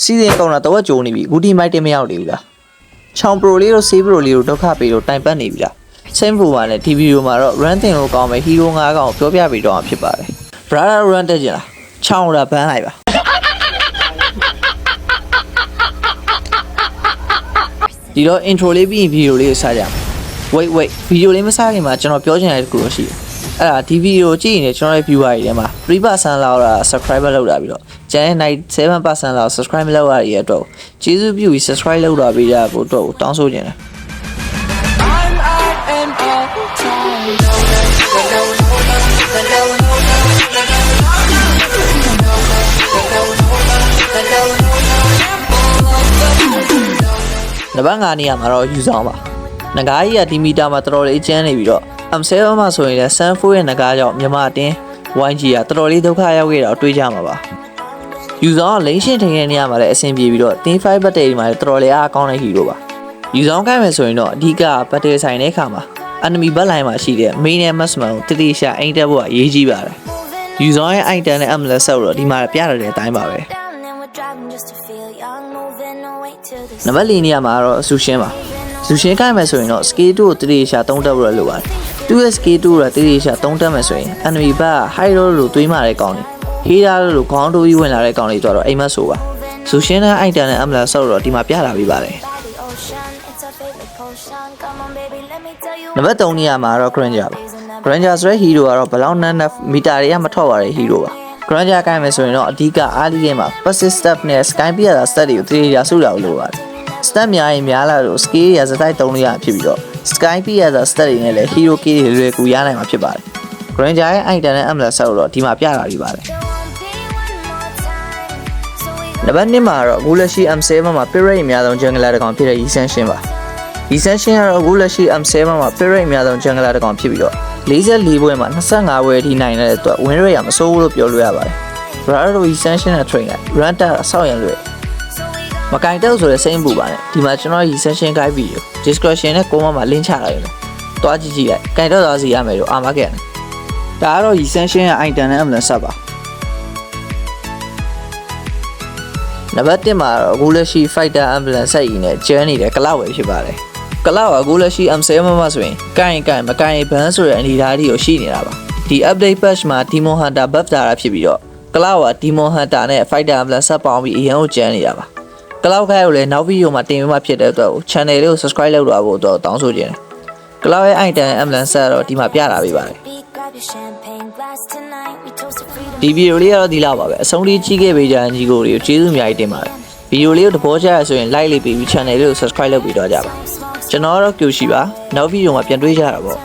စီစဉ်ကောင်တော့ကြိုးနေပြီဂူတီမိုက်တင်မရောက်နေဘူးလားချောင်းပရိုလေးတို့ဆေးပရိုလေးတို့ဒုက္ခပေတို့တိုင်ပတ်နေပြီလားဆင်းဖူပါနဲ့ဒီဗီဒီယိုမှာတော့ run တင်လို့ကောင်းမယ်ဟီးရိုး9ကောင်ပြောပြပြီးတော့ဖြစ်ပါတယ် brother run တက်ကြလားချောင်းလာဘန်းလိုက်ပါဒီတော့ intro လေးပြီးဗီဒီယိုလေးကိုစကြအောင် wait ဗီဒီယိုလေးမစခင်မှာကျွန်တော်ပြောချင်တဲ့တစ်ခုတော့ရှိတယ်အဲ့ဒါဒီဗီဒီယိုကြည့်ရင်ကျွန်တော်ရဲ့ viewer တွေထဲမှာ 3% လောက် subscriber လုပ်တာပြီးတော့ကျန်တဲ့ 97% လောက် subscribe မလုပ်ရတဲ့အတွက်ကျေးဇူးပြုပြီး subscribe လုပ်တာပေးကြဖို့တော့တောင်းဆိုချင်တယ်နံပါတ်5နေရာမှာတော့ယူဆောင်ပါငကားကြီးကဒီမီတာမှာတော်တော်လေးကျန်းနေပြီးတော့ M7 မှာဆိုရင်လည်း Sun4 ရဲ့ငကားကြောင့်မြန်မာအတင်း YG ကတော်တော်လေးဒုက္ခရောက်ခဲ့တာတွေးကြမှာပါယူဆောင်ကလိမ့်ရှင်းထင်တဲ့နေရာမှာလည်းအဆင်ပြေပြီးတော့ T5 ဘက်တရီမှာလည်းတော်တော်လေးအားကောင်းတဲ့ဟီရိုပါယူဆောင်ကိုက်မယ်ဆိုရင်တော့အဓိကဘက်တရီဆိုင်တဲ့အခါမှာ enemy ဘက်လိုင်းမှာရှိတဲ့ main နဲ့ mass ကိုတိတိကျအိမ်တက်ဖို့အရေးကြီးပါတယ်ယူဆောင်ရဲ့အိုက်တန်နဲ့ MLS ဆောက်တော့ဒီမှာပြရတယ်တဲ့အတိုင်းပါပဲနံပါတ်4နေရာမှာတော့ဆူရှင်းပါဆူရှင်းကိုက်မယ်ဆိုရင်တော့ scale 2ကိုတိတိကျသုံးတက်ဖို့လိုပါတယ်သူ့ရဲ့ scale 2ကတိတိကျသုံးတက်မယ်ဆိုရင် enemy ဘက်က high roll လို့တွေးမှတဲ့ကောင်တွေ header လို့ခေါင်းတိုးပြီးဝင်လာတဲ့ကောင်တွေတော့အိမ်မက်ဆိုပါဆူရှင်းတဲ့အိုက်တန်နဲ့ MLS ဆောက်တော့ဒီမှာပြတာပြပါတယ်နံပါတ်3နေရာမှာတော့ Granger ပါ Granger ဆိုတဲ့ hero ကတော့ဘလောက်နန်းနက်မီတာတွေကမထောက်ရတဲ့ hero ပါ Granger ကိုက်မယ်ဆိုရင်တော့အဓိကအားလီရဲ့မှာ passive step နဲ့ sky pier step တွေကိုတိတိကျစုတာလို့ပါတယ် step များရင်များလာလို့ scale ရစတိုက်3လို့ရဖြစ်ပြီးတော့ sky pier step တွေနဲ့လည်း hero key တွေလွယ်ကူရနိုင်မှာဖြစ်ပါတယ် Granger ရဲ့ item နဲ့ MLS ဆောက်တော့ဒီမှာပြတာပြပါတယ်နံပါတ်2မှာတော့အခုလက်ရှိ M7 မှာ pit rate အများဆုံး jungler တစ်ကောင်ဖြစ်တဲ့ Essential ပါ Essential ကတော့အခုလက်ရှိ M7 မှာ pit rate အများဆုံး jungler တစ်ကောင်ဖြစ်ပြီးတော့44ပွဲမှာ25ပွဲထိနိုင်တဲ့အတွက် win rate ကမဆိုးဘူးလို့ပြောလို့ရပါတယ် Brother Essential နဲ့ train လိုက် run တက်ဆောက်ရလွယ်မကင်တော့ဆိုတဲ့စိမ့်ပူပါနဲ့ဒီမှာကျွန်တော် Essential guide video description နဲ့ comment မှာ link ချထားရတယ်တွားကြည့်ကြည့်လိုက်ကင်တော့သွားစီရမယ်လို့အာမခဲ့တယ်ဒါကတော့ Essential ရဲ့ item နဲ့ MLS ဆက်ပါနံပါတ်1မှာတော့အခုလက်ရှိ Fighter Ambulance ဆက်ရည်နဲ့ကျန်းနေတဲ့ကလောက်ပဲဖြစ်ပါတယ်ကလောက်ကအခုလက်ရှိ M7 မှာဆိုရင်ကိုင်မကိုင်ဘန်းဆိုတဲ့အနေအထားတွေကိုရှိနေတာပါဒီ update patch မှာ Demon Hunter buff တာဖြစ်ပြီးတော့ကလောက်က Demon Hunter နဲ့ Fighter Ambulance ဆက်ပေါင်းပြီးအရင်ကကျန်းနေတာပါကလောက်ခိုင်ကိုလည်းနောက်ဗီဒီယိုမှာတင်ပြမှဖြစ်တဲ့အတွက် channel လေးကို subscribe လုပ်ထားဖို့တော့တောင်းဆိုချင်တယ်ကလောက်ရဲ့ item Ambulance ဆက်တော့ဒီမှာပြတာပေးပါတယ်ဒီဗီဒီယိုလေးကတော့ဒီလောက်ပါပဲအဆုံးထိကြည့်ခဲ့ပေးကြတဲ့ညီကိုတွေကိုကျေးဇူးအများကြီးတင်ပါတယ်ဗီဒီယိုလေးကိုသဘောကျရဆိုရင် like လေးပေးပြီး channel လေးကို subscribe လုပ်ပြီးတော့ကြပါကျွန်တော်ကတော့ Q ရှိပါနောက်ဗီဒီယိုမှာပြန်တွေ့ကြတာပေါ့